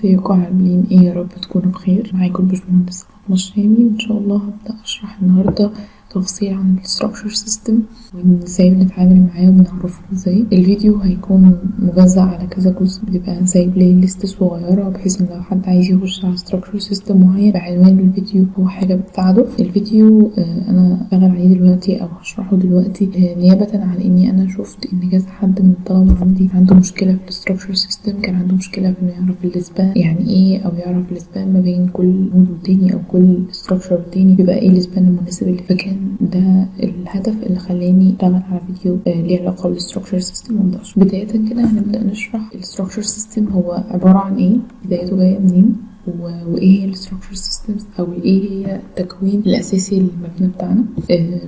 ازيكم عاملين ايه؟ يا رب تكونوا بخير. معاكم الباشمهندس فاطمة الشامي، وان شاء الله هبدأ اشرح النهارده تفصيل عن الستراكشر سيستم وازاي بنتعامل معاه وبنعرفه ازاي. الفيديو هيكون موزع على كذا جزء، بتبقى زي بلاي ليست صغيره بحيث ان لو حد عايز يخش على ستراكشر سيستم معين بعنوان الفيديو هو حاجه بتساعده. الفيديو انا بشتغل عليه دلوقتي او هشرحه دلوقتي نيابه عن اني انا شفت ان كذا حد من الطلبه عندي عنده مشكله في الستراكشر سيستم. كان عنده مشكله في انه يعرف الاسبان يعني ايه، او يعرف الاسبان ما بين كل مود والتاني او كل ستراكشر والتاني بيبقى ايه الاسبان المناسب اللي فكان ده الهدف اللي خلاني اشتغل على فيديو ليه علاقه بالستراكشر سيستم. بدايه كده هنبدا نشرح الستراكشر سيستم هو عباره عن ايه، بدايته جايه منين، وايه هي الستراكشر سيستمز او ايه هي التكوين الاساسي للمبنى بتاعنا.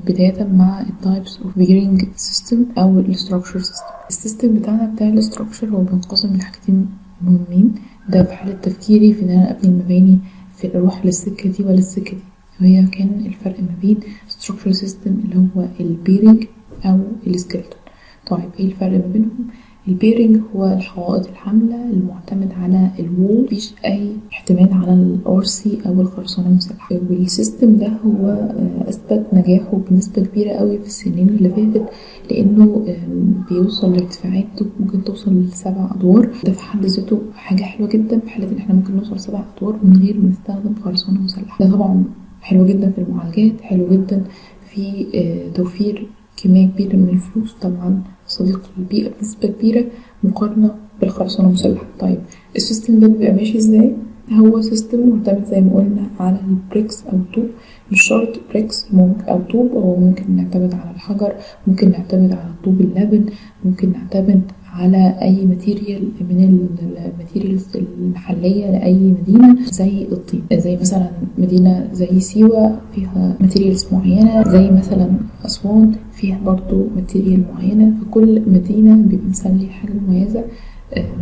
بدايه مع التايبس اوف بيرنج سيستم او الستراكشر سيستم. السيستم بتاعنا بتاع الستراكشر هو بينقسم لحاجتين مهمين، ده في حاله تفكيري في ان انا ابني المباني في اروح للسكه دي ولا السكه دي. وهي كان الفرق ما بين structural system اللي هو البيرنج او السكيلتون. طيب ايه الفرق ما بينهم؟ البيرنج هو الحوائط الحاملة المعتمد على الوول، مفيش اي اعتماد على الارسي او الخرسانة المسلحة. والسيستم ده هو اثبت نجاحه بنسبة كبيرة قوي في السنين اللي فاتت، لانه بيوصل لارتفاعات ممكن توصل ل7 ادوار. ده في حد ذاته حاجة حلوة جدا في حالة ان احنا ممكن نوصل 7 ادوار من غير ما نستخدم خرسانة مسلحة. ده طبعا حلو جدا في المعالجات، حلو جدا في توفير كمية كبيرة من الفلوس، طبعا صديق للبيئة بنسبة كبيرة مقارنة بالخرسانة المسلحة. طيب السيستم ده بيبقى ماشي ازاي؟ هو سيستم معتمد زي ما قلنا على البريكس او الطوب. مش شرط بريكس او طوب، او ممكن نعتمد على الحجر، ممكن نعتمد على طوب اللبن، ممكن نعتمد على اي ماتيريال من الماتيريالز المحليه لاي مدينه، زي الطين، زي مثلا مدينه زي سيوه فيها ماتيريالز معينه، زي مثلا اسوان فيها برضو ماتيريال معينه. فكل مدينه بيبقى مسلي حاجه مميزه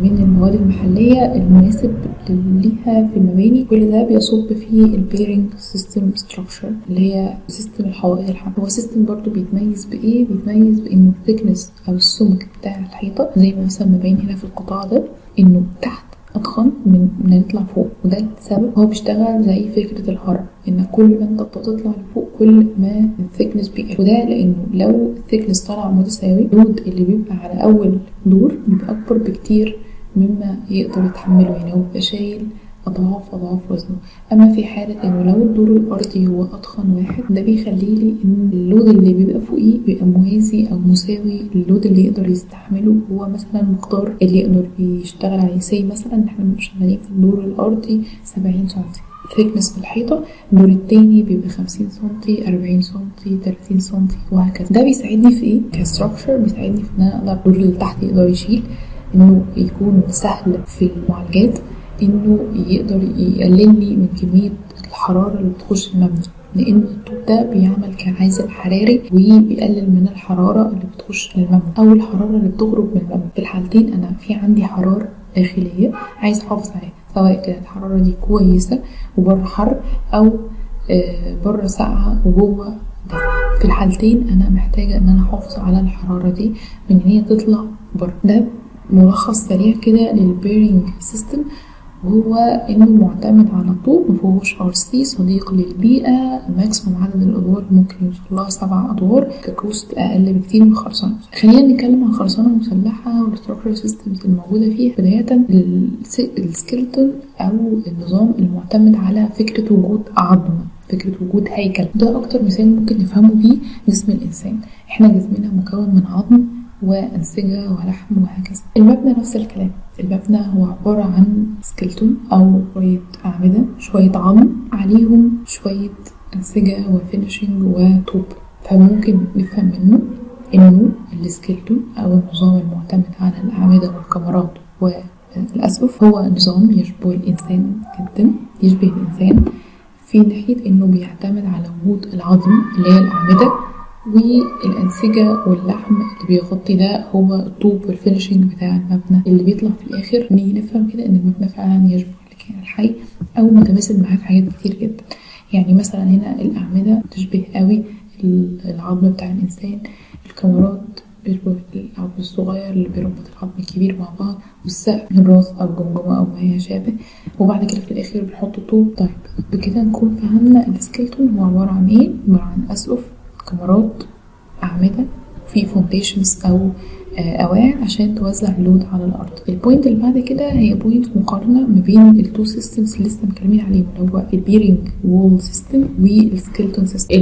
من المواد المحليه المناسب ليها في المباني. كل ده بيصب في البيرنج سيستم ستراكشر اللي هي سيستم الحوائط الحامله. هو سيستم برضو بيتميز بايه؟ بيتميز بانه الثيكنس او السمك بتاع الحيطه زي ما مثلا مبين هنا في القطاع ده، انه تحت أضخم من يطلع فوق. وده السبب هو بيشتغل زي فكرة الهرم، إن كل ما أنت بتطلع لفوق كل ما الثيكنس بيقل. وده لأنه لو الثيكنس طلع متساوي، اللود اللي بيبقى على أول دور بيبقى أكبر بكتير مما يقدر يتحمله، يعني هو بيبقى شايل أضعاف وزنه. أما في حالة إنه لو الدور الأرضي هو أضخم واحد، ده بيخلي لي إن اللود اللي بيبقى فوقيه بيبقى موازي أو مساوي للود اللي يقدر يستحمله. هو مثلا مقدار اللي يقدر يشتغل عليه، زي مثلا إحنا شغالين في الدور الأرضي 70 سنتي ثيكنس في الحيطة، الدور التاني بيبقى 50 سنتي 40 سنتي 30 سنتي وهكذا. ده بيساعدني في إيه؟ كستراكشر بيساعدني في إن أنا أقدر الدور اللي تحت يقدر يشيل، إنه يكون سهل في المعالجات، انه يقدر يقلل لي من كمية الحرارة اللي بتخش المبنى، لان الطوب ده بيعمل كعازل حراري وبيقلل من الحرارة اللي بتخش للمبنى او الحرارة اللي بتخرج من المبنى. في الحالتين انا في عندي حرارة داخلية عايز احافظ عليها، سواء كانت الحرارة دي كويسة وبره حر، او بره ساقعة وجوه دفء. في الحالتين انا محتاجة ان انا احافظ على الحرارة دي من ان هي تطلع بره. ده ملخص سريع كده للبيرنج سيستم، وهو انه معتمد على الطوب، مفيهوش RC، صديق للبيئة، ماكسيموم عدد الادوار ممكن يوصل لها 7 ادوار، ككوست اقل بكتير من الخرسانة. خلينا نتكلم عن الخرسانة المسلحة والستراكشر سيستمز الموجودة فيها. بداية السكيلتون او النظام المعتمد على فكرة وجود عظم، فكرة وجود هيكل. ده اكتر مثال ممكن نفهمه بيه جسم الانسان. احنا جسمنا مكون من عظم وأنسجة ولحم وهكذا. المبنى نفس الكلام، المبنى هو عبارة عن سكيلتون أو شوية أعمدة، شوية عظم عليهم شوية أنسجة وفينيشنج وطوب. فممكن نفهم منه إنه السكيلتون أو النظام المعتمد على الأعمدة والكمرات والأسقف هو نظام يشبه الإنسان جدا، يشبه الإنسان في ناحية إنه بيعتمد على وجود العظم اللي هي الأعمدة، والأنسجة واللحم اللي بيغطي ده هو الطوب والفينيشنج بتاع المبنى اللي بيطلع في الآخر. نيجي نفهم كده إن المبنى فعلا يشبه الكائن الحي أو متماثل معاه في حاجات كتير جدا. يعني مثلا هنا الأعمدة تشبه قوي العظم بتاع الإنسان، الكاميرات بيشبه العظم الصغير اللي بيربط العظم الكبير مع بعض، والسقف الراس أو الجمجمة أو ما يشابه وبعد كده في الاخر بنحط طوب. طيب بكده نكون فهمنا السكيلتون هو عباره عن ايه. عباره عن اسقف، كمرات، اعمده، في فونديشنز او قواعد عشان توزع اللود على الارض. البوينت اللي بعد كده هي بوينت مقارنه ما بين التو سيستمز اللي لسه متكلمين عليهم، اللي هو البيرنج وول سيستم والسكيلتون سيستم.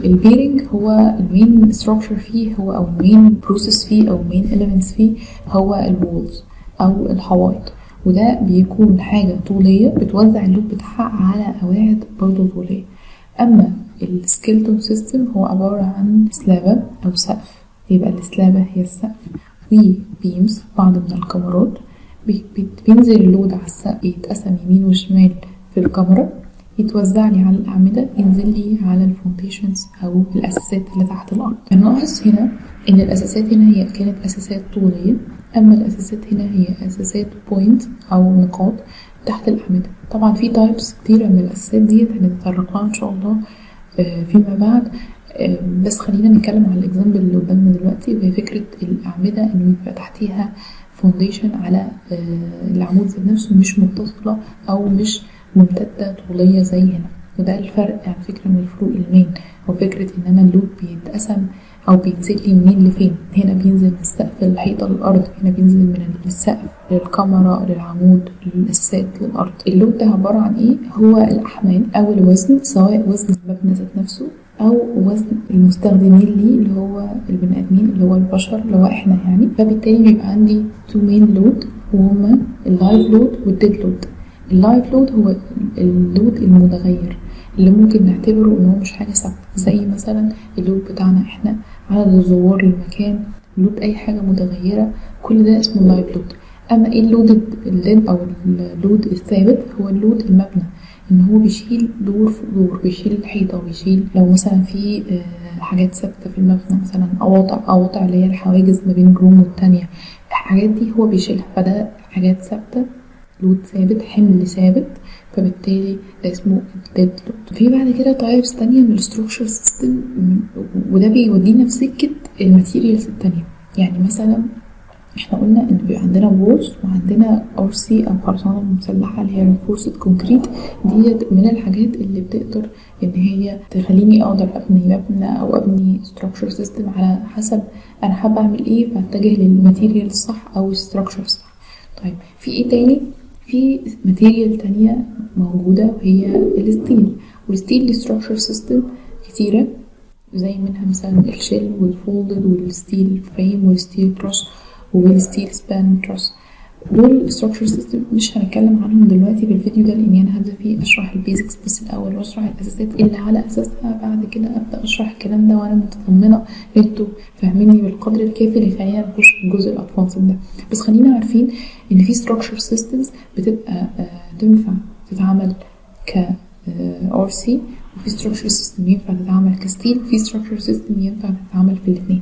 البيرنج هو المين ستراكشر فيه هو او المين بروسيس فيه او المين اليمنتس فيه هو الوولز او الحوائط، وده بيكون حاجه طوليه بتوزع اللود بتاعها على قواعد برضه طوليه. اما السكيلتون سيستم هو عباره عن سلابه او سقف، يبقى السلابة هي السقف وبيمز بعض من الكاميرات بينزل اللود على السقف، يتقسم يمين وشمال في الكاميرا، يتوزع لي على الأعمدة، ينزل لي على الفونديشنز أو الأساسات اللي تحت الأرض. هنلاحظ هنا إن الأساسات هنا هي كانت أساسات طولية، أما الأساسات هنا هي أساسات بوينت أو نقاط تحت الأعمدة. طبعا في تايبس كتيرة من الأساسات دي هنتطرق لها إن شاء الله فيما بعد، بس خلينا نتكلم على الاكزامبل اللي قدامنا دلوقتي، وهي فكره الاعمده انه يبقى تحتيها فونديشن على العمود ذات نفسه، مش متصله او مش ممتده طوليه زي هنا. وده الفرق على فكره من الفروق المين، او فكره ان انا اللود بيتقسم او بينزل لي منين لفين. هنا بينزل من السقف للحيطه للارض، هنا بينزل من السقف للكاميرا للعمود للاساسات للارض. اللود ده عباره عن ايه؟ هو الاحمال او الوزن، سواء وزن المبنى ذات نفسه او وزن المستخدمين ليه اللي هو البني ادمين اللي هو البشر اللي هو احنا يعني. فبالتالي بيبقى عندي تو مين لود وهما اللايف لود والديد لود. اللايف لود هو اللود المتغير اللي ممكن نعتبره ان هو مش حاجه ثابته، زي مثلا اللود بتاعنا احنا، عدد الزوار للمكان، لود اي حاجه متغيره، كل ده اسمه اللايف لود. اما ايه اللود او اللود الثابت؟ هو اللود المبنى، ان هو بيشيل دور فوق دور، بيشيل الحيطه، وبيشيل لو مثلا في حاجات ثابته في المبنى، مثلا قواطع اللي هي الحواجز ما بين روم والتانية، الحاجات دي هو بيشيلها. فده حاجات ثابته، لود ثابت، حمل ثابت، فبالتالي ده اسمه ديد لود. في بعد كده تايبس تانية من الستراكشر سيستم، وده بيودينا في سكه الماتيريالز التانية. يعني مثلا احنا قلنا ان بيبقى عندنا وولز وعندنا RC او خرسانه مسلحه اللي هي رينفورسد كونكريت. ديت من الحاجات اللي بتقدر ان هي تخليني اقدر ابني مبنى او ابني ستراكشر سيستم على حسب انا حابه اعمل ايه، فاتجه للماتيريال الصح او الستراكشر الصح. طيب في ايه تاني؟ في ماتيريال تانية موجوده وهي الستيل. والستيل ستراكشر سيستم كتيره، زي منها مثلا الشيل والفولدد والستيل فريم والستيل تروس والستيل سبان تروس. دول structure system مش هنتكلم عنهم دلوقتي في الفيديو ده، لاني انا هبدا فيه اشرح البيزكس بس الاول، واشرح الاساسات اللي على اساسها بعد كده ابدا اشرح الكلام ده، وانا متطمنه ان انتوا فاهميني بالقدر الكافي اللي يخلينا نخش في الجزء الادفانسد ده. بس خلينا عارفين ان في structure systems بتبقى تنفع تتعمل ك RC، وفي structure system ينفع تتعمل كستيل، وفي structure system ينفع تتعمل في الاثنين.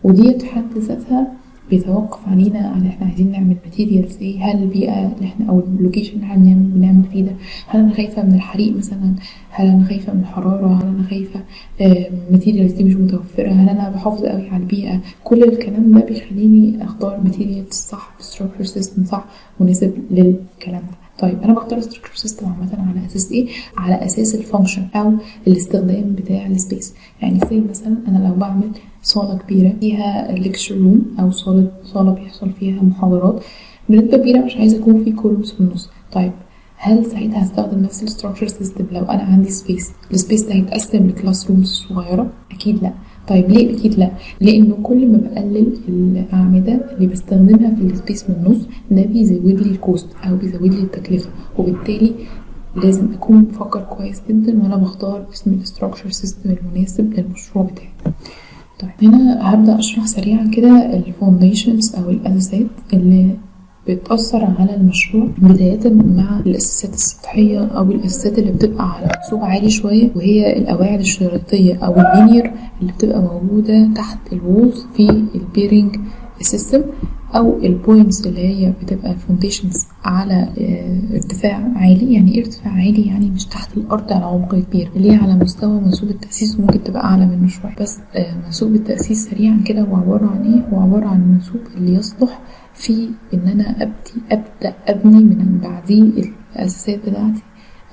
ودي في حد ذاتها بيتوقف علينا على احنا عايزين نعمل ماتيريالز ايه، هل البيئه اللي احنا او اللوكيشن اللي احنا بنعمل فيه ده، هل انا خايفه من الحريق مثلا، هل انا خايفه من الحراره، هل انا خايفه الماتيريالز دي مش متوفره، هل انا بحافظ قوي على البيئه. كل الكلام ده بيخليني اختار ماتيريالز صح، ستراكشر سيستم صح مناسب للكلام ده. طيب انا بختار ستراكشر سيستم عامه على اساس ايه؟ على اساس الفانكشن او الاستخدام بتاع السبيس. يعني زي مثلا انا لو بعمل صاله كبيره فيها ليكتشر روم او صاله بيحصل فيها محاضرات بنسبه كبيره، مش عايزه يكون في كولومز في النص. طيب هل ساعتها هستخدم نفس الستراكشر سيستم لو انا عندي سبيس؟ السبيس ده هيتقسم لكلاس رومز صغيره؟ اكيد لا. طيب ليه اكيد لا؟ لانه كل ما بقلل الاعمده اللي بستخدمها في السبيس من النص، ده بيزود لي الكوست او بيزود لي التكلفه، وبالتالي لازم اكون بفكر كويس جدا وانا بختار اسم الستراكشر سيستم المناسب للمشروع بتاعي. طيب هنا هبدا اشرح سريعا كده الفونديشنز او الاساسات اللي بتأثر على المشروع، بداية مع الأساسات السطحية أو الأساسات اللي بتبقى على منسوب عالي شوية، وهي القواعد الشريطية أو اللينير اللي بتبقى موجودة تحت الوولز في البيرنج سيستم، أو البوينتس اللي هي بتبقى فونديشنز على ارتفاع عالي. يعني ايه ارتفاع عالي؟ يعني مش تحت الأرض على عمق كبير، اللي هي على مستوى منسوب التأسيس، وممكن تبقى أعلى منه شوية. بس منسوب التأسيس سريعا كده هو عبارة عن ايه؟ هو عبارة عن المنسوب اللي يصلح في ان انا ابدا ابني من بعديه الاساسات بتاعتي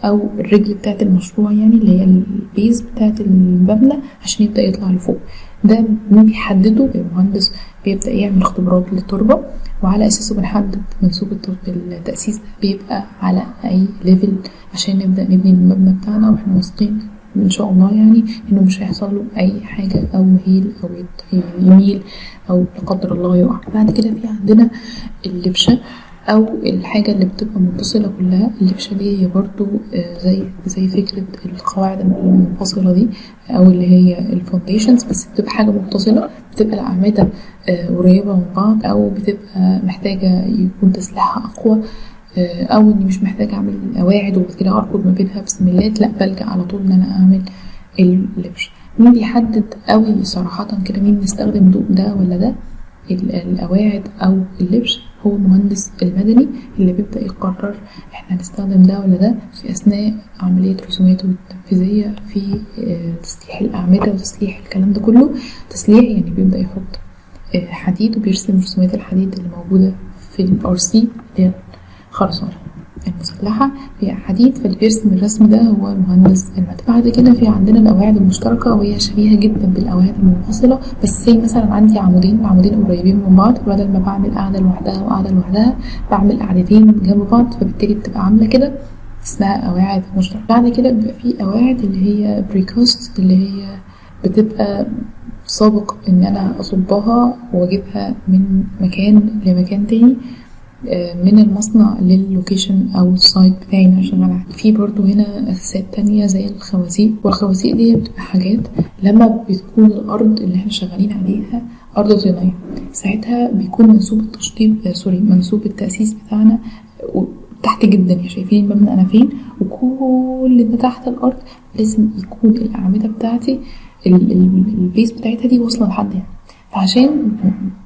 او الرجل بتاعت المشروع، يعني اللي هي البيز بتاعت المبنى عشان يبدأ يطلع لفوق. ده مين بيحدده؟ المهندس بيبدأ يعمل اختبارات للتربة، وعلى اساسه بنحدد منسوب التأسيس ده بيبقى على اي ليفل عشان نبدأ نبني المبنى بتاعنا، واحنا واثقين ان شاء الله يعني انه مش هيحصل له اي حاجة او يهيل او يميل او لا قدر الله يقع. بعد كده في عندنا اللبشة او الحاجة اللي بتبقى متصلة كلها. اللبشة دي هي برضو زي فكرة القواعد المنفصلة دي او اللي هي الفونديشنز، بس بتبقى حاجة متصلة، بتبقى الأعمدة قريبة من بعض، او بتبقى محتاجة يكون تسليحها اقوى، او اني مش محتاجة اعمل قواعد وبعد كده اربط ما بينها بسميلات، لا بلجأ على طول ان انا اعمل اللبش. مين بيحدد قوي صراحة كده مين نستخدم ده ولا ده القواعد او اللبش؟ هو المهندس المدني اللي بيبدأ يقرر احنا هنستخدم ده ولا ده في اثناء عملية رسوماته التنفيذية في تسليح الاعمدة وتسليح الكلام ده كله. تسليح يعني بيبدأ يحط حديد وبيرسم رسومات الحديد اللي موجودة في الRC اللي هي خرسانة المسلحة فيها حديد، فاللي بيرسم الرسم ده هو المهندس المدني. بعد كده في عندنا القواعد المشتركة، وهي شبيهة جدا بالقواعد المنفصلة، بس زي مثلا عندي العمودين قريبين من بعض، بدل ما بعمل قاعدة لوحدها وقاعدة لوحدها بعمل قاعدتين جنب بعض، فبالتالي بتبقى عاملة كده اسمها قواعد مشتركة. بعد كده بيبقى في قواعد اللي هي بريكوست، اللي هي بتبقى سابق ان انا اصبها واجيبها من مكان لمكان تاني، من المصنع لللوكيشن او السايت بتاعي اللي انا شغال عليه. في برضو هنا اساسات تانية زي الخوازيق، والخوازيق دي بتبقى حاجات لما بتكون الارض اللي احنا شغالين عليها ارض طينية، ساعتها بيكون منسوب التشطيب منسوب التأسيس بتاعنا تحت جدا. يا شايفين المبنى انا فين، وكل ده تحت الارض لازم يكون الاعمدة بتاعتي البيس بتاعتها دي واصلة لحد يعني. فعشان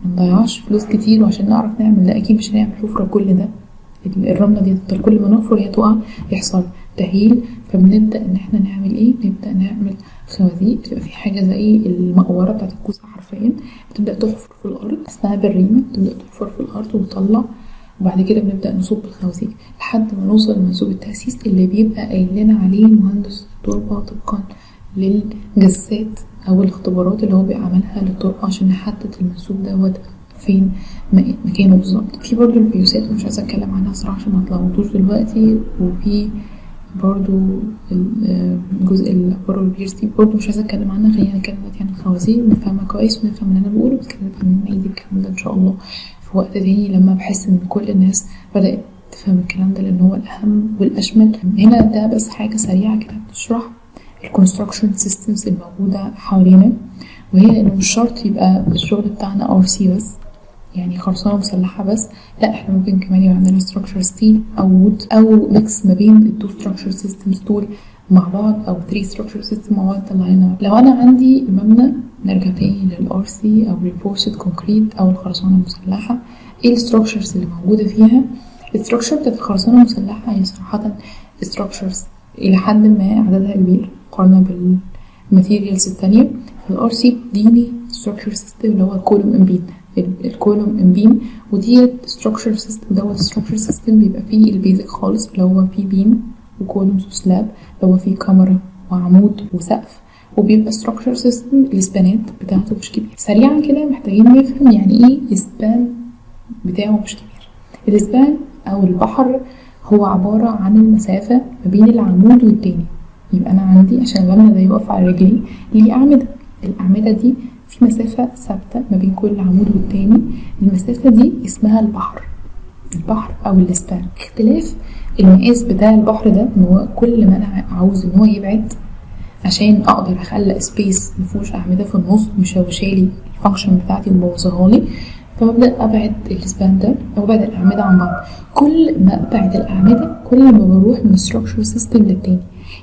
منضيعش فلوس كتير وعشان نعرف نعمل ده، اكيد مش هنعمل حفرة كل ده، الرملة دي تفضل كل ما نحفر هي تقع، يحصل تهيل. فبنبدأ ان احنا نعمل ايه؟ نبدأ نعمل خوازيق. بتبقى في حاجة زي المقورة بتاعت الكوسة حرفيا، بتبدأ تحفر في الارض اسمها بريمة، بتبدأ تحفر في الارض وتطلع، وبعد كده بنبدأ نصب الخوازيق لحد ما نوصل لمنسوب التأسيس اللي بيبقى قايل لنا عليه مهندس التربة طبقا للجسات او الاختبارات اللي هو بيعملها للتربة عشان نحدد المنسوب دوت فين مكانه بالظبط. في برضو الفيوسات مش عايزة اتكلم عنها صراحة عشان ما اطلعوش دلوقتي، وفي برضو الجزء اللي بره البيرس دي برضو مش عايزة اتكلم عنها. خلينا نتكلم دلوقتي عن الخوازيق ونفهمها كويس ونفهم اللي انا بقوله، بس كده نعيد الكلام ده ان شاء الله في وقت تاني لما بحس ان كل الناس بدأت تفهم الكلام ده، لان هو الاهم والاشمل. هنا ده بس حاجة سريعة كده بتشرح الكونستراكشن سيستمز الموجودة حوالينا، وهي انه مش شرط يبقى الشغل بتاعنا RC بس، يعني خرسانة مسلحة بس، لا احنا ممكن كمان يبقى عندنا structure steel او wood او ميكس ما بين التو structure systems دول مع بعض، او 3 structure systems مع بعض طلع لنا. لو انا عندي مبنى، نرجع تاني للRC او reinforced concrete او الخرسانة المسلحة، ايه الستراكشرز اللي موجودة فيها؟ الستراكشر بتاعت الخرسانة المسلحة هي صراحة structures الى حد ما عددها كبير مقارنة بالماتيريالز التانية. الRC بتديني structure system اللي هو الكولوم امبين، الكولوم امبين، ودي structure system دوت structure system بيبقى فيه البيزك خالص اللي هو فيه بيم وكولومز وسلاب، اللي هو فيه كاميرا وعمود وسقف، وبيبقى structure system الاسبانات بتاعته مش كبير. سريعا كده محتاجين نفهم يعني ايه اسبان بتاعه مش كبير. الاسبان او البحر هو عبارة عن المسافة ما بين العمود والتاني. يبقى انا عندي عشان المبنى ده يقف على رجلي ليه أعمدة، الأعمدة دي في مسافة ثابتة ما بين كل عمود والتاني، المسافة دي اسمها البحر او الاسبان. اختلاف المقاس بتاع البحر ده ان هو كل ما انا عاوز ان هو يبعد عشان اقدر اخلق سبيس مفيهوش اعمدة في النص مشوشالي الفانكشن بتاعتي ومبوظهالي، فببدأ ابعد الاسبان ده او ابعد الاعمدة عن بعض. كل ما ابعد الاعمدة كل ما بروح من structure سيستم للتاني.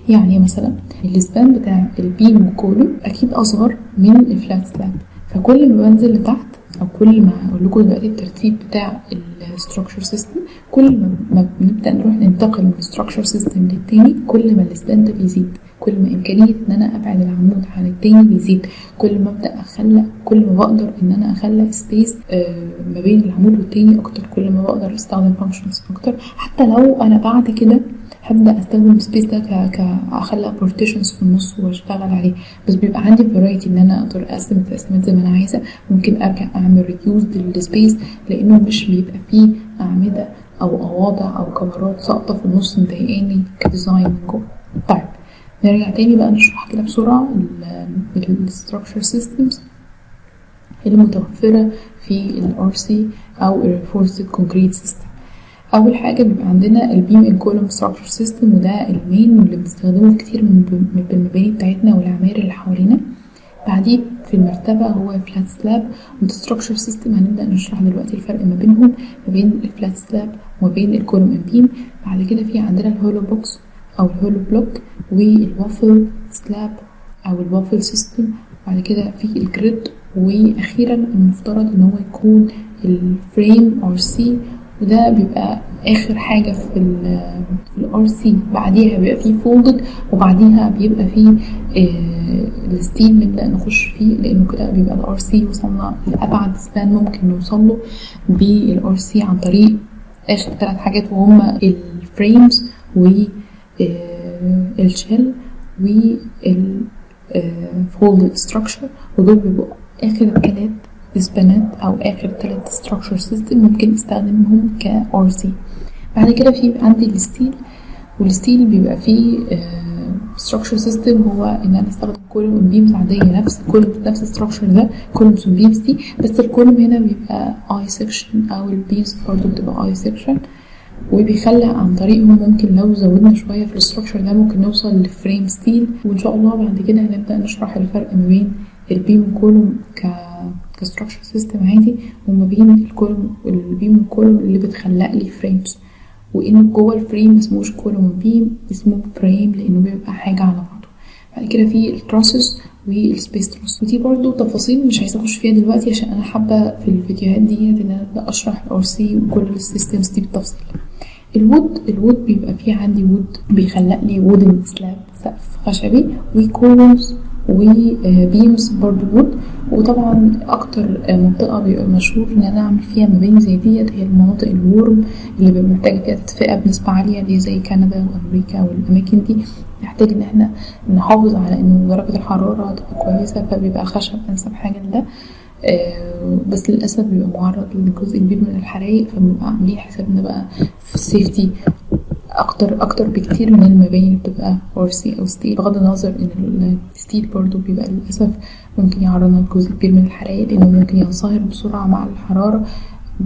يعني مثلا الاسبان بتاع البيم والكولوم اكيد اصغر من الفلات سلاب، فكل ما بنزل لتحت او كل ما اقول لكم دلوقتي الترتيب بتاع الستراكشر سيستم، كل ما بنبدا نروح ننتقل من الستراكشر سيستم للتاني كل ما الاسبان ده بيزيد، كل ما إمكانية إن أنا أبعد العمود عن التاني بيزيد، كل ما أبدأ كل ما بقدر إن أنا أخلق سبيس ما بين العمود والتاني أكتر، كل ما بقدر أستخدم فانكشنز أكتر. حتى لو أنا بعد كده هبدأ استخدم السبيس ده اخلق بارتيشنز في النص واشتغل عليه، بس بيبقى عندي فرايتي ان انا اقدر اقسم التقسيمات زي ما انا عايزه. ممكن ارجع اعمل ريديوز للسبيس لانه مش بيبقى فيه اعمده او قواضع او كاميرات ساقطه في النص مضايقاني كديزاين من جوه. طيب نرجع تاني بقى نشرح كده بسرعه الستراكشر سيستمز المتوفره في الRC او Reinforced Concrete System. اول حاجه بيبقى عندنا البيم ان كولوم ستراكشر سيستم، وده المين واللي بنستخدمه في كتير من المباني بتاعتنا والعماير اللي حوالينا. بعديه في المرتبه هو فلات سلاب والستراكشر سيستم. هنبدا نشرح دلوقتي الفرق ما بينهم، ما بين الفلات سلاب وما بين الكولوم ان بيم. بعد كده في عندنا الهولو بوكس او الهولو بلوك والوافل سلاب او الوافل سيستم. بعد كده في الجريد، واخيرا المفترض ان هو يكون الفريم RC، وده بيبقى اخر حاجه في الRC. بعديها بيبقى فيه فولدد، وبعديها بيبقى فيه الستيل نبدا نخش فيه، لانه كده بيبقى الRC وصلنا لابعد سبان ممكن نوصل له بالRC عن طريق اخر 3 حاجات، وهما الفريمز والشيل والفولدد ستراكشر. ودول بيبقوا اخر 3 سبانات او اخر 3 ستراكشر سيستم ممكن استخدمهم كRC. بعد كده في عندي الستيل، والستيل بيبقى فيه ستراكشر سيستم هو ان انا استخدم كولوم بيمز عاديه، نفس الستراكشر ده كولوم بيمز دي، بس الكولوم هنا بيبقى اي سكشن او البيمز برضو بتبقى اي سكشن، وبيخلق عن طريقهم ممكن لو زودنا شويه في الستراكشر ده ممكن نوصل لفريم ستيل. وان شاء الله بعد كده هنبدا نشرح الفرق ما بين البيم كولوم كستراكشر سيستم عادي، وما بين الكولوم البيم والكولوم اللي بتخلق لي فريمز، وانه جوه الفريم اسموش كولوم بيم، اسمه فريم لانه بيبقى حاجه على بعضه. بعد كده في التراسس والسبيس تراس، ودي برضو تفاصيل مش عايزه اخش فيها دلوقتي عشان انا حابه في الفيديوهات دي ان انا ابدا اشرح الRC وكل السيستمز دي بالتفصيل. الوود بيبقى فيه عندي وود بيخلق لي وودن سلاب سقف خشبي، وكولومز وبيمز برضو وود. وطبعا اكتر منطقه بيبقى مشهور ان انا اعمل فيها مباني زي ديت هي المناطق الورم اللي بيبقى محتاجه فيها تدفئه بنسبه عاليه، اللي زي كندا وامريكا والاماكن دي نحتاج ان احنا نحافظ على انه درجه الحراره تبقى كويسه، فبيبقى الخشب انسب حاجه لده. بس للاسف بيبقى معرض لجزء كبير من الحرائق، فبنبقى عاملين حسابنا بقى في السيفتي اكتر بكتير من المباني اللي بتبقى RC او ستيل، بغض النظر ان الستيل برضو بيبقى للاسف ممكن يعرضنا لجزء كبير من الحرائق لانه ممكن ينصهر بسرعه مع الحراره،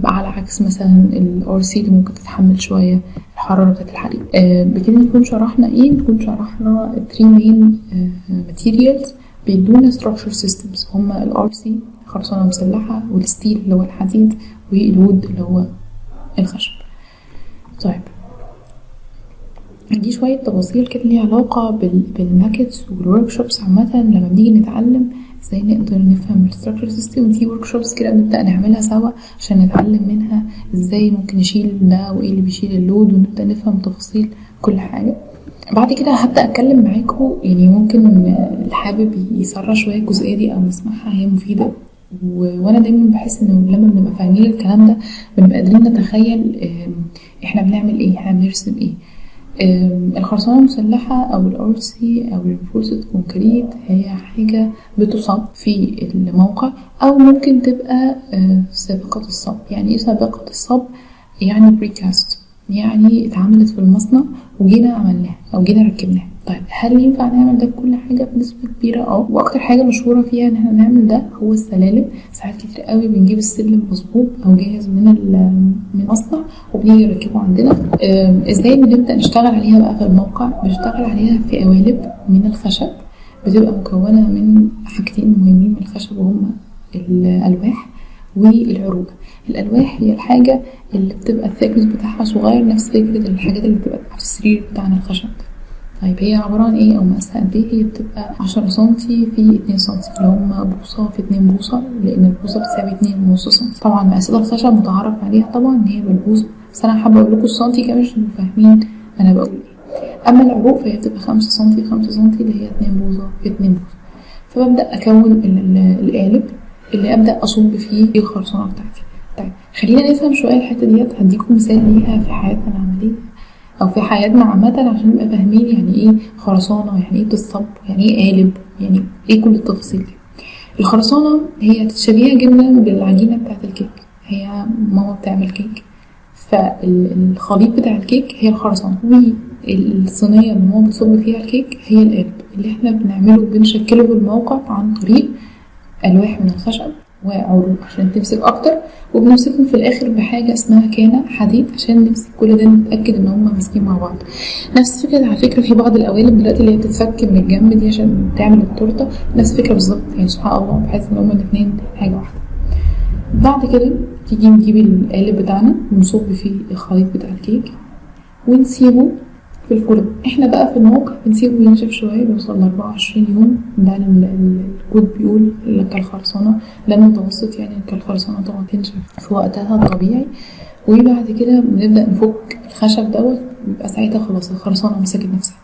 على عكس مثلا الRC اللي ممكن تتحمل شويه الحراره بتاعه الحريق. بكده نكون شرحنا شرحنا 3 مين ماتيريالز بيدونا structure systems، هما الRC خرسانه مسلحه، والستيل اللي هو الحديد، والوود اللي هو الخشب. طيب عندي شويه تفاصيل كده ليها علاقه بالماكتس والوركشوبس عامه لما بنيجي نتعلم ازاي نقدر نفهم الستراكشر سيستم. في وركشوبس كده بنبدا نعملها سوا عشان نتعلم منها ازاي ممكن نشيل ده وايه اللي بيشيل اللود، ونبدا نفهم تفاصيل كل حاجه. بعد كده هبدا اتكلم معاكم، يعني ممكن اللي حابب يسرع شويه الجزئيه دي او يسمعها هي مفيده، وانا دايما بحس انه لما بنبقى فاهمين الكلام ده بنبقى قادرين نتخيل احنا بنعمل ايه، احنا بنرسم ايه. الخرسانة المسلحة أو الRC أو Reinforced Concrete هي حاجة بتصب في الموقع، أو ممكن تبقى سابقة الصب. يعني إيه سابقة الصب؟ يعني بريكاست، يعني اتعملت في المصنع وجينا عملناها أو جينا ركبناها. طيب هل ينفع نعمل ده بكل حاجة بنسبة كبيرة؟ واكتر حاجة مشهورة فيها ان احنا نعمل ده هو السلالم. ساعات كتير قوي بنجيب السلم مظبوط او جاهز من المصنع وبنيجي نركبه عندنا. ازاي بنبدأ نشتغل عليها بقى في الموقع؟ بنشتغل عليها في قوالب من الخشب بتبقى مكونة من حاجتين مهمين من الخشب، وهما الألواح والعروق. الألواح هي الحاجة اللي بتبقى الثيكنس بتاعها صغير، نفس فكرة الحاجات اللي بتبقى في السرير بتاعنا الخشب. طيب هي عبارة عن ايه او مقاسها قد ايه؟ هي بتبقى 10 سنتي في 2 سنتي، اللي هما بوصة في 2 بوصة، لان البوصة بتساوي 2.5 سنتي. طبعا مقاسات الخشب متعارف عليها طبعا ان هي بالبوصة، بس انا حابة اقول لكم السنتي كمان عشان فاهمين انا بقول ايه. اما العروق فهي بتبقى 5 سنتي 5 سنتي اللي هي 2 بوصة في 2 بوصة. فببدأ اكون القالب اللي ابدأ اصب فيه الخرسانة بتاعتي. طيب خلينا نفهم شوية الحتة ديت، هديكم مثال ليها في حياتنا العملية او في حياتنا عامة عشان نبقى فاهمين يعني ايه خرسانة، يعني ايه بتصب، يعني ايه قالب، يعني ايه كل التفاصيل دي. الخرسانة هي شبيهة جدا بالعجينة بتاعت الكيك، هي ماما بتعمل كيك، فالخليط بتاع الكيك هي الخرسانة، والصينية اللي ماما بتصب فيها الكيك هي القالب اللي احنا بنعمله بنشكله بالموقع عن طريق ألواح من الخشب وعروق عشان تمسك أكتر، وبنمسكهم في الآخر بحاجة اسمها كانة حديد عشان نمسك كل ده نتأكد إن هما ماسكين مع بعض. نفس فكرة على فكرة في بعض القوالب دلوقتي اللي هي بتتفك من الجنب دي عشان تعمل التورتة، نفس الفكرة بالظبط، يعني سبحان الله بحيث إن هما الاتنين حاجة واحدة. بعد كده تيجي نجيب القالب بتاعنا ونصب فيه الخليط بتاع الكيك ونسيبه في الفرن. احنا بقى في الموقع بنسيبه ينشف شويه بيوصل ل 24 يوم، ده الكود بيقول كالخرسانه، ده المتوسط يعني كالخرسانه طبعا تنشف في وقتها الطبيعي. وبعد كده بنبدا نفك الخشب دوت، بيبقى ساعتها خلاص الخرسانه مسكت نفسها.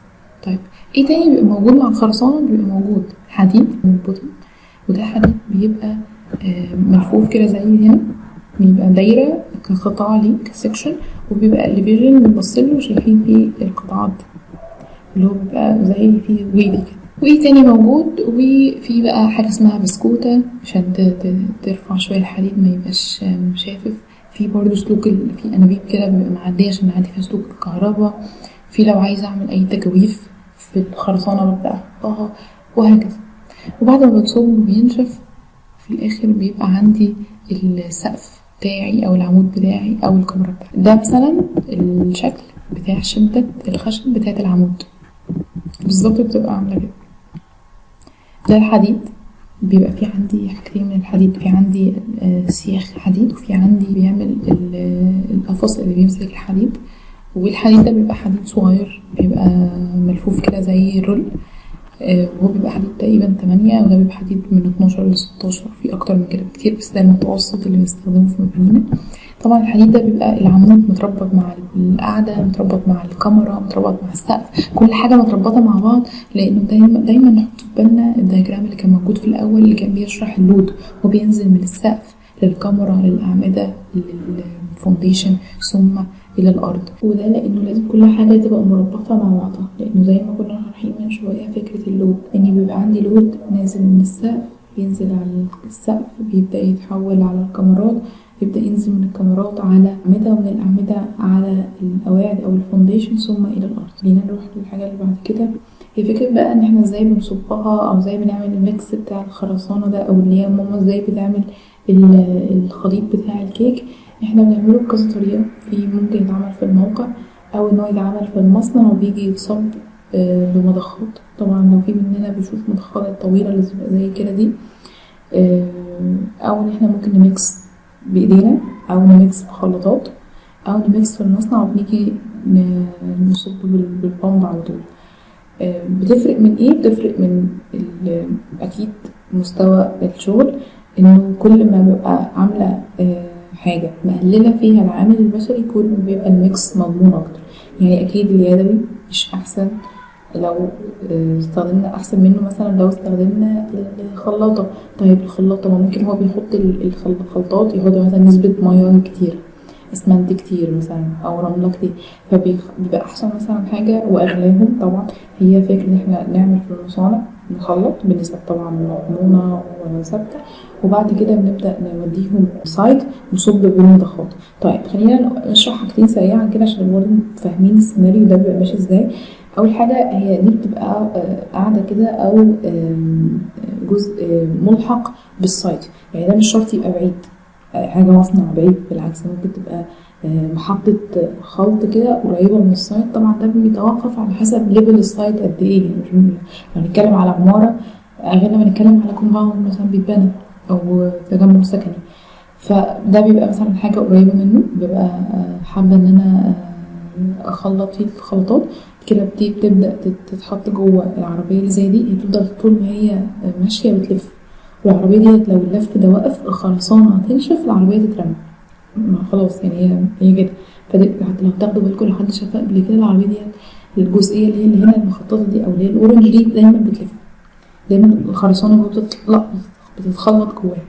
طيب ايه تاني بيبقى موجود مع الخرسانه؟ بيبقى موجود حديد من البطن، وده حديد بيبقى ملفوف كده زي هنا، بيبقى دايرة كقطاع ليه كسكشن، وبيبقى الليفيجن بنبصله وشايفين فيه القطاعات اللي هو بيبقى زي فيه ويلي كده. وايه تاني موجود؟ وفي بقى حاجة اسمها بسكوتة عشان ترفع شوية الحديد ما يبقاش شافف. في برضو سلوك في انابيب كده بيبقى معدية عشان نعدي فيها سلوك الكهرباء. في لو عايز اعمل اي تجويف في الخرسانة ببدأ احطها وهكذا. وبعد ما بتصب وبينشف في الاخر بيبقى عندي السقف بتاعي او العمود بتاعي او الكاميرا بتاعي. ده مثلا الشكل بتاع شدة الخشب بتاعت العمود بالظبط، بتبقى عاملة كده. ده الحديد، بيبقى في عندي حاجتين من الحديد، في عندي سياخ حديد، وفي عندي بيعمل القفص اللي بيمسك الحديد. والحديد ده بيبقى حديد صغير بيبقى ملفوف كده زي الرول، وهو بيبقى حديد تقريبا 8، وده بيبقى حديد من 12 ل 16، في اكتر من كده بكتير بس ده المتوسط اللي بنستخدمه في مبانينا. طبعا الحديد ده بيبقى العمود متربط مع القاعده، متربط مع الكاميرا، متربط مع السقف، كل حاجه متربطه مع بعض، لانه دايما نحط في بالنا الدياجرام اللي كان موجود في الاول اللي كان بيشرح اللود وبينزل من السقف للكاميرا للاعمده للفونديشن ثم الى الارض. وده لانه لازم كل حاجه تبقى مربطه مع بعضها، لانه زي ما كنا شارحين من شويه فكره اللود ان بيبقى عندي لود نازل من السقف بينزل على السقف، بيبدا يتحول على الكاميرات، يبدا ينزل من الكاميرات على اعمده، ومن الاعمده على القواعد او الفونديشن ثم الى الارض. خلينا نروح للحاجه اللي بعد كده، هي فكره بقى ان احنا ازاي بنصبها او ازاي بنعمل الميكس بتاع الخرسانه ده، او اللي هي ماما ازاي بتعمل الخليط بتاع الكيك. احنا بنعمله بكذا طريقة، في ممكن يتعمل في الموقع او انه يتعمل في المصنع وبيجي يتصب بمضخات. طبعا لو في مننا بيشوف مضخات الطويلة اللي بتبقى زي كده دي، او ان احنا ممكن نميكس بايدينا او نميكس بخلاطات او نميكس في المصنع وبنيجي نصب بالبامب على طول. بتفرق من ايه؟ بتفرق من اكيد مستوى الشغل، انه كل ما ببقى عاملة حاجة مقللة فيها العامل البشري كل ما بيبقى الميكس مضمون اكتر. يعني اكيد اليدوي مش احسن لو استخدمنا احسن منه مثلا لو استخدمنا الخلاطة. طيب الخلاطة ممكن هو بيحط الخلطات يحط مثلا نسبة مياه كتير، اسمنت كتير مثلا او رملة كتير، فبيبقى احسن مثلا حاجة واغلاهم طبعا هي فكرة ان احنا نعمل في المصانع نخلط بنسب طبعا مضمونة وثابتة، وبعد كده بنبدأ نوديهم سايت نصب بالمضخات. طيب خلينا نشرح حاجتين سريعا كده عشان برضه فاهمين السيناريو ده بيبقى ماشي ازاي. اول حاجة هي دي بتبقى قاعدة كده او جزء ملحق بالسايت، يعني ده مش شرط يبقى بعيد حاجة مصنع بعيد، بالعكس ممكن تبقى محطة خلط كده قريبة من السايت. طبعا ده بيتوقف على حسب ليفل السايت قد ايه، يعني لو نتكلم على عمارة غير لما نتكلم على كومباوند مثلا بيتبنى او تجمع سكني، فده بيبقى مثلا حاجة قريبة منه، بيبقى حابة ان انا اخلط فيه الخلطات كده. بتبدأ تتحط جوه العربية اللي زي دي، هي بتفضل طول ما هي ماشية بتلف، والعربية ديت لو اللف ده وقف الخرسانة هتنشف العربية تترمى خلاص، يعني هي كده. فدي لو تاخدوا بالكم لو حد شافها قبل كده العربية ديت الجزئيه اللي هنا المخططه دي او اللي هي الاورنج دي دايما بتلف، دايما الخرسانه جوه بتتخلط جواها،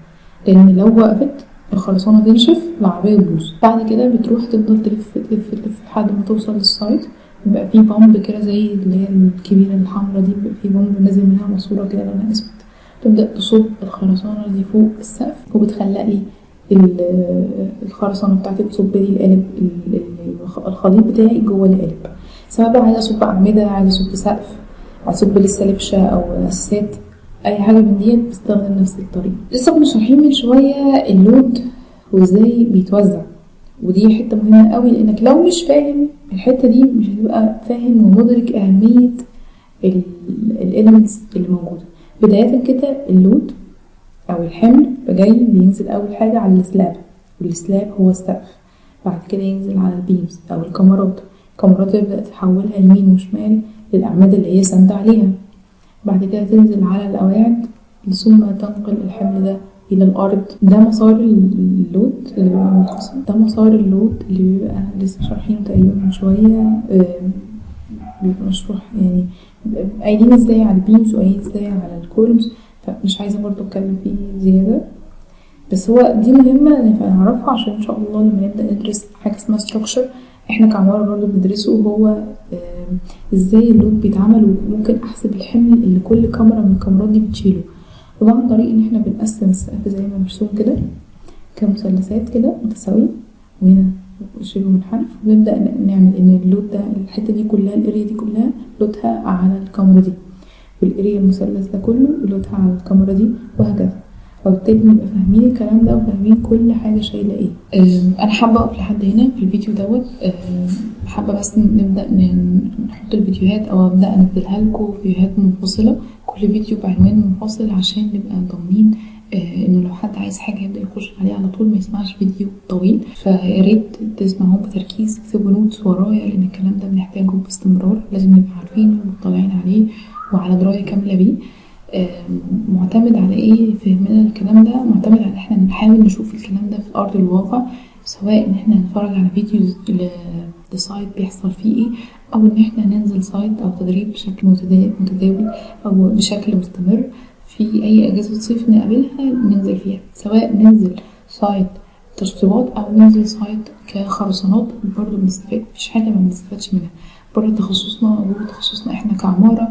لان لو وقفت الخرسانه تنشف العربيه تبوظ. بعد كده بتروح تفضل تلف تلف تلف لحد ما توصل للسايت. بيبقى فيه بامب كده زي اللي هي الكبيره الحمراء دي، بيبقى فيه بامب نازل منها ماسوره كده لونها اسود، تبدا تصب الخرسانه دي فوق السقف، وبتخلقي الخرسانه بتاعتي تصب لي القالب الخليط بتاعي جوه القالب، سواء بقى عايزه اصب اعمده، عايزه اصب سقف، اصب لسه لبشه او اساسات، اي حاجه من دي بستخدم نفس الطريقه. لسه كنا شارحين من شويه اللود وازاي بيتوزع، ودي حته مهمه قوي، لانك لو مش فاهم الحته دي مش هتبقى فاهم ومدرك اهميه الاليمنتس اللي موجوده. بدايه كده اللود او الحمل جاي بينزل اول حاجه على السلاب، والسلاب هو السقف. بعد كده ينزل على البيمز او الكمرات تبدا تحولها يمين وشمال للاعمده اللي هي ساند عليها. بعد كده تنزل على القواعد ثم تنقل الحمل ده الى الارض. ده مسار اللود اللي بيبقى منقسم، ده مسار اللود اللي بيبقى لسه شارحينه تقريبا من شويه، بيبقى مشروح يعني قايلين ازاي على البيمز وقايلين ازاي على الكولمز، فمش عايزه برضو اتكلم فيه زياده، بس هو دي مهمه نعرفها عشان ان شاء الله لما نبدا ندرس حاجه اسمها structure احنا كعمارة برضو بندرسه، هو ازاي اللود بيتعمل، وممكن احسب الحمل اللي كل كاميرا من الكاميرات دي بتشيله. وده عن طريق ان احنا بنقسم السقف زي ما مرسوم كده كمثلثات كده متساويه، وهنا شبه منحرف، ونبدا نعمل ان اللود ده الحته دي كلها الاريا دي كلها لودها على الكاميرا دي، والاريا المثلث ده كله لودها على الكاميرا دي، وهكذا. وبالتالي نبقى فاهمين الكلام ده وفاهمين كل حاجه شايله ايه. انا حابه اقف لحد هنا في الفيديو دوت، حابه بس نبدا نحط الفيديوهات او ابدا انزلها لكم فيديوهات منفصله، كل فيديو بعنوان منفصل عشان نبقى ضامنين انه لو حد عايز حاجه يبدا يخش عليه على طول، ما يسمعش فيديو طويل. فيا ريت تسمعوه بتركيز، اكتبوا نوتس ورايا، لان الكلام ده بنحتاجه باستمرار، لازم نبقى عارفينه ومطلعين عليه وعلى درايه كامله بيه. معتمد على ايه فهمنا الكلام ده؟ معتمد على احنا نحاول نشوف الكلام ده في ارض الواقع، سواء ان احنا نتفرج على فيديوز لسايت بيحصل فيه ايه، او ان احنا ننزل سايت او تدريب بشكل متداول او بشكل مستمر في اي اجازة صيف نقابلها ننزل فيها، سواء ننزل سايت تشطيبات او ننزل سايت كخرسانات برضو بنستفاد، مفيش حاجة ما بنستفادش منها بره تخصصنا وجوه تخصصنا. احنا كعمارة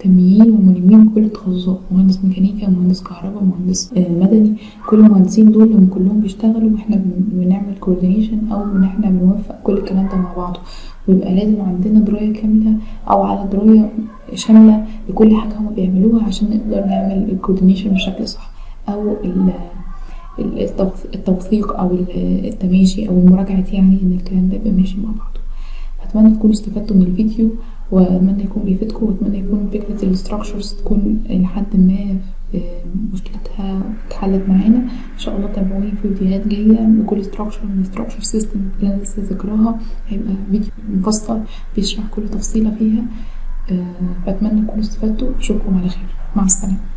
مهتمين وملمين بكل التخصصات، مهندس ميكانيكا، مهندس كهرباء، مهندس مدني، كل المهندسين دول هم كلهم بيشتغلوا، واحنا بنعمل كوردينيشن او ان احنا بنوفق كل الكلام ده مع بعضه، ويبقى لازم عندنا درايه كامله او على درايه شامله لكل حاجه هم بيعملوها عشان نقدر نعمل الكوردينيشن بشكل صح، او التوثيق او التماشي او المراجعه، يعني ان الكلام ده يبقى ماشي مع بعضه. اتمنى تكونوا استفدتوا من الفيديو، واتمنى يكون بيفيدكم، واتمنى يكون فكره الاستراكشرز تكون لحد ما مشكلتها اتحلت معانا. ان شاء الله تابعوني في فيديوهات جايه لكل استراكشر من الاستراكشر سيستم اللي انا لسه ذاكراها، هيبقى فيديو مفصل بيشرح كل تفصيله فيها. فاتمنى تكونوا استفدتوا، اشوفكم على خير، مع السلامه.